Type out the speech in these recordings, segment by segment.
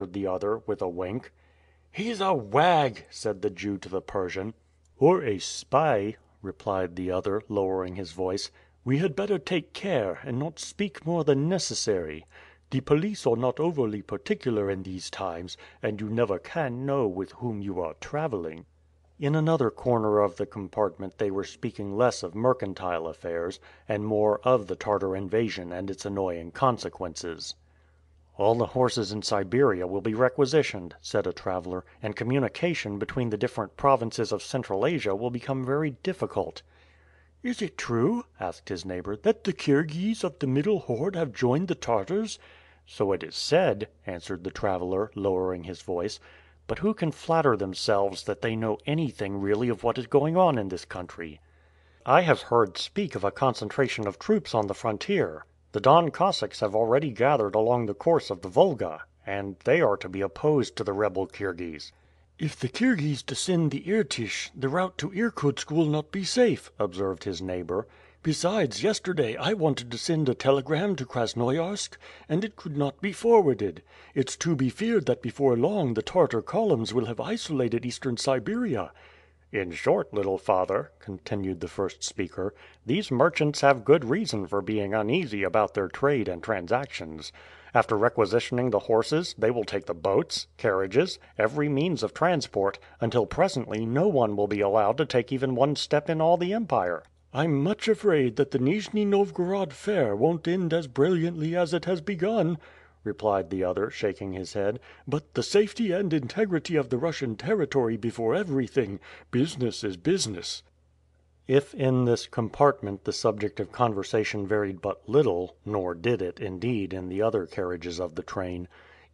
the other, with a wink. "He's a wag," said the Jew to the Persian. "Or a spy," replied the other, lowering his voice. "We had better take care, and not speak more than necessary. The police are not overly particular in these times, and you never can know with whom you are traveling." In another corner of the compartment they were speaking less of mercantile affairs, and more of the Tartar invasion and its annoying consequences. "All the horses in Siberia will be requisitioned," said a traveler, "and communication between the different provinces of Central Asia will become very difficult." "Is it true," asked his neighbor, "that the Kirghiz of the middle horde have joined the Tartars?" "So it is said," answered the traveler, lowering his voice. "But who can flatter themselves that they know anything really of what is going on in this country? I have heard speak of a concentration of troops on the frontier. The Don Cossacks have already gathered along the course of the Volga, and they are to be opposed to the rebel Kirghiz." "If the Kirghiz descend the Irtish, the route to Irkutsk will not be safe," observed his neighbor. "Besides, yesterday I wanted to send a telegram to Krasnoiarsk, and it could not be forwarded. It's to be feared that before long the Tartar columns will have isolated eastern Siberia." "In short, little father," continued the first speaker, "these merchants have good reason for being uneasy about their trade and transactions. After requisitioning the horses, they will take the boats, carriages, every means of transport, until presently no one will be allowed to take even one step in all the empire." "I'm much afraid that the Nijni-novgorod fair won't end as brilliantly as it has begun," replied the other, shaking his head. "But the safety and integrity of the Russian territory before everything. Business is business." If in this compartment the subject of conversation varied but little, nor did it, indeed, in the other carriages of the train,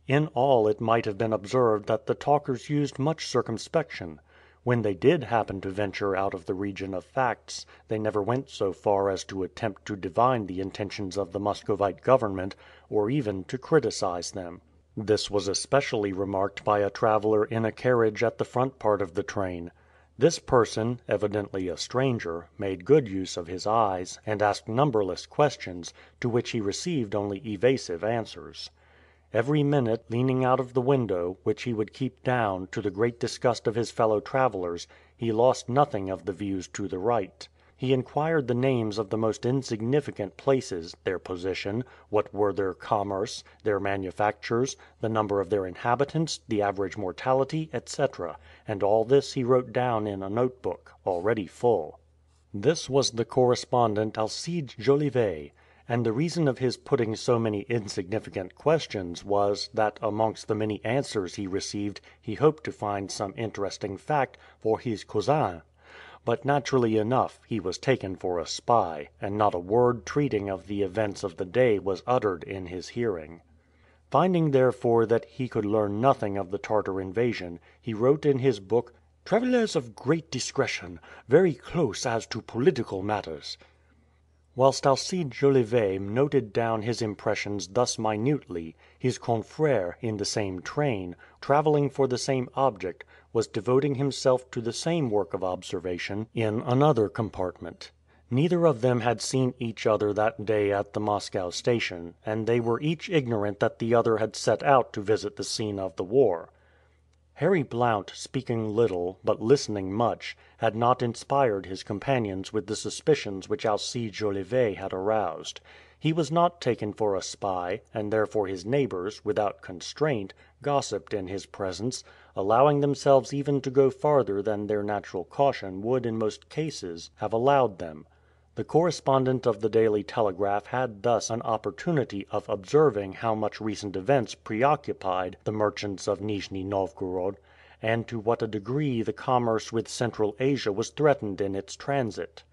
in all it might have been observed that the talkers used much circumspection. When they did happen to venture out of the region of facts, they never went so far as to attempt to divine the intentions of the Muscovite government, or even to criticize them. This was especially remarked by a traveler in a carriage at the front part of the train. This person, evidently a stranger, made good use of his eyes, and asked numberless questions, to which he received only evasive answers. Every minute, leaning out of the window, which he would keep down, to the great disgust of his fellow travelers, he lost nothing of the views to the right. He inquired the names of the most insignificant places, their position, what were their commerce, their manufactures, the number of their inhabitants, the average mortality, etc., and all this he wrote down in a notebook, already full. This was the correspondent Alcide Jolivet, and the reason of his putting so many insignificant questions was, that amongst the many answers he received he hoped to find some interesting fact for his cousin. But naturally enough, he was taken for a spy, and not a word treating of the events of the day was uttered in his hearing. Finding therefore that he could learn nothing of the Tartar invasion, he wrote in his book, "Travelers of great discretion, very close as to political matters." Whilst Alcide Jolivet noted down his impressions thus minutely, his confrère in the same train, traveling for the same object, was devoting himself to the same work of observation in another compartment. Neither of them had seen each other that day at the Moscow station, and they were each ignorant that the other had set out to visit the scene of the war. Harry Blount, speaking little, but listening much, had not inspired his companions with the suspicions which Alcide Jolivet had aroused. He was not taken for a spy, and therefore his neighbors, without constraint, gossiped in his presence, allowing themselves even to go farther than their natural caution would in most cases have allowed them. The correspondent of the Daily Telegraph had thus an opportunity of observing how much recent events preoccupied the merchants of Nijni-Novgorod, and to what a degree the commerce with Central Asia was threatened in its transit.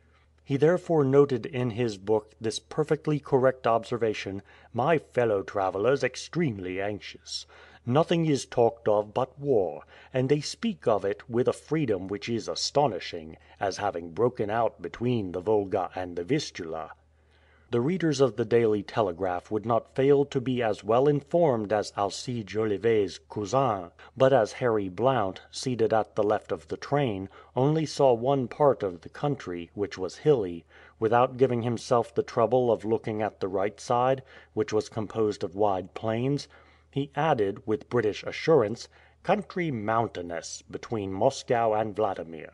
He therefore noted in his book this perfectly correct observation: "My fellow travelers extremely anxious. Nothing is talked of but war, and they speak of it with a freedom which is astonishing, as having broken out between the Volga and the Vistula." The readers of the Daily Telegraph would not fail to be as well informed as Alcide Jolivet's cousin, but as Harry Blount, seated at the left of the train, only saw one part of the country, which was hilly, without giving himself the trouble of looking at the right side, which was composed of wide plains, He added, with British assurance, "Country mountainous, between Moscow and Wladimir."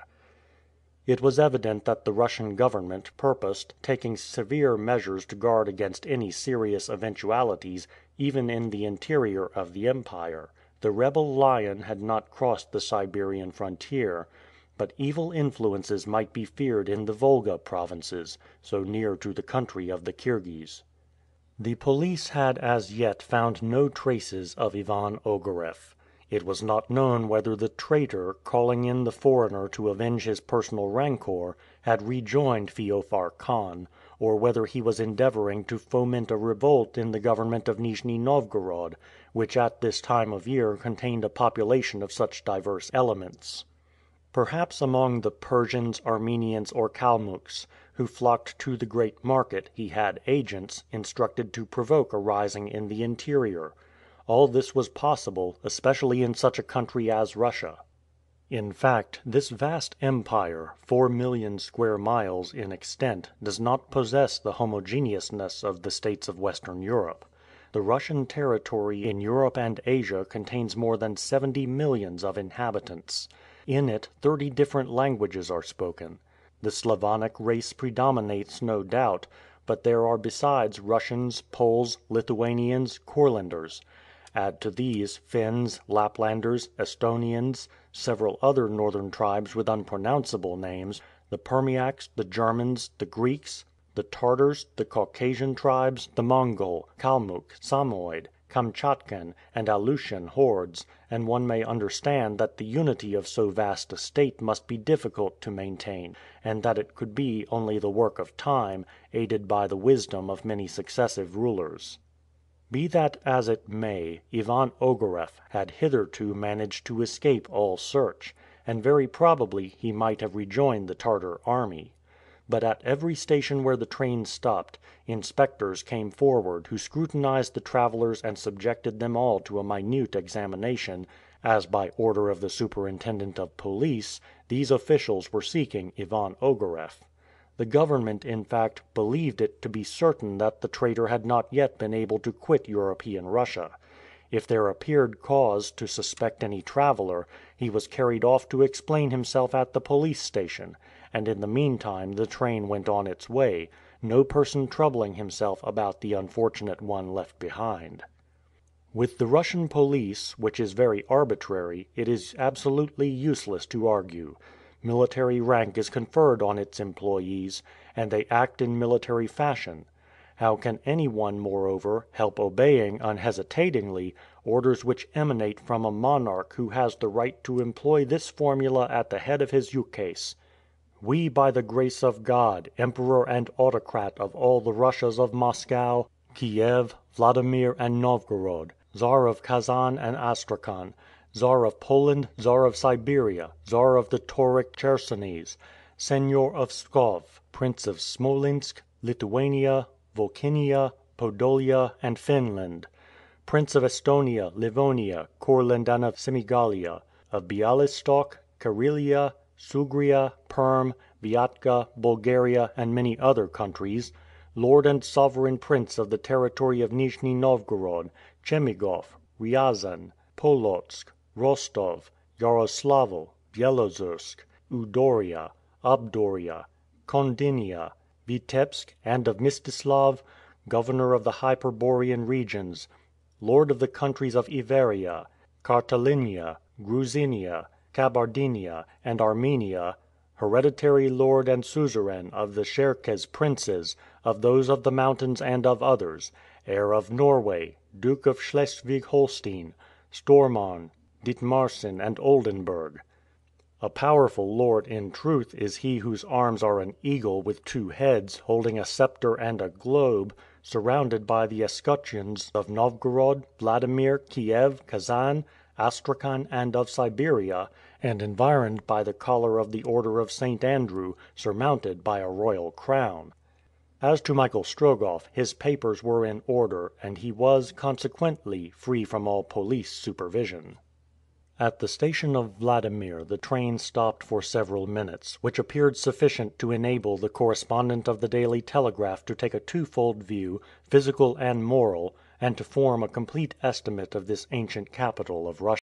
It was evident that the Russian government purposed taking severe measures to guard against any serious eventualities, even in the interior of the empire. The rebel lion had not crossed the Siberian frontier, but evil influences might be feared in the Volga provinces, so near to the country of the Kirghiz. The police had as yet found no traces of Ivan Ogareff. It was not known whether the traitor, calling in the foreigner to avenge his personal rancor, had rejoined Feofar Khan, or whether he was endeavoring to foment a revolt in the government of Nijni-Novgorod, which at this time of year contained a population of such diverse elements. Perhaps among the Persians, Armenians, or Kalmucks, who flocked to the great market, he had agents, instructed to provoke a rising in the interior. All this was possible, especially in such a country as Russia. In fact, this vast empire, 4,000,000 square miles in extent, does not possess the homogeneousness of the states of Western Europe. The Russian territory in Europe and Asia contains more than 70 millions of inhabitants. In it 30 different languages are spoken. The Slavonic race predominates, no doubt, but there are besides Russians, Poles, Lithuanians, Courlanders. Add to these Finns, Laplanders, Estonians, several other northern tribes with unpronounceable names, the Permiaks, the Germans, the Greeks, the Tartars, the Caucasian tribes, the Mongol, Kalmuk, Samoid, Kamtchatkan, and Aleutian hordes, and one may understand that the unity of so vast a state must be difficult to maintain, and that it could be only the work of time, aided by the wisdom of many successive rulers. Be that as it may, Ivan Ogareff had hitherto managed to escape all search, and very probably he might have rejoined the Tartar army. But at every station where the train stopped, inspectors came forward who scrutinized the travelers and subjected them all to a minute examination, as by order of the superintendent of police, these officials were seeking Ivan Ogareff. The government, in fact, believed it to be certain that the traitor had not yet been able to quit European Russia. If there appeared cause to suspect any traveler, he was carried off to explain himself at the police station, and in the meantime the train went on its way, no person troubling himself about the unfortunate one left behind. With the Russian police, which is very arbitrary, it is absolutely useless to argue. Military rank is conferred on its employees, and they act in military fashion. How can anyone, moreover, help obeying unhesitatingly orders which emanate from a monarch who has the right to employ this formula at the head of his ukase: "We, by the grace of God, Emperor and Autocrat of all the Russias of Moscow, Kiev, Wladimir, and Novgorod, Czar of Kazan and Astrakhan, Czar of Poland, Czar of Siberia, Czar of the Tauric Chersonese, Senor of Pskov, Prince of Smolensk, Lithuania, Volhynia, Podolia, and Finland, Prince of Estonia, Livonia, Courland, and of Semigalia, of Bialystok, Karelia, Sugria, Perm, Vyatka, Bulgaria, and many other countries, Lord and Sovereign Prince of the territory of Nijni-Novgorod, Chemigov, Ryazan, Polotsk, Rostov, Yaroslavl, Byelozersk, Udoria, Abdoria, Kondinia, Vitebsk, and of Mstislav, Governor of the Hyperborean regions, Lord of the countries of Iveria, Kartalinia, Gruzinia, Kabardinia, and Armenia, hereditary lord and suzerain of the Cherkez princes, of those of the mountains and of others, heir of Norway, Duke of Schleswig-Holstein, Stormarn, Ditmarsen, and Oldenburg. A powerful lord in truth is he whose arms are an eagle with two heads, holding a scepter and a globe, surrounded by the escutcheons of Novgorod, Wladimir, Kiev, Kazan, Astrakhan, and of Siberia, and environed by the collar of the Order of St. Andrew, surmounted by a royal crown. As to Michael Strogoff, his papers were in order, and he was, consequently, free from all police supervision. At the station of Wladimir the train stopped for several minutes, which appeared sufficient to enable the correspondent of the Daily Telegraph to take a twofold view, physical and moral, and to form a complete estimate of this ancient capital of Russia.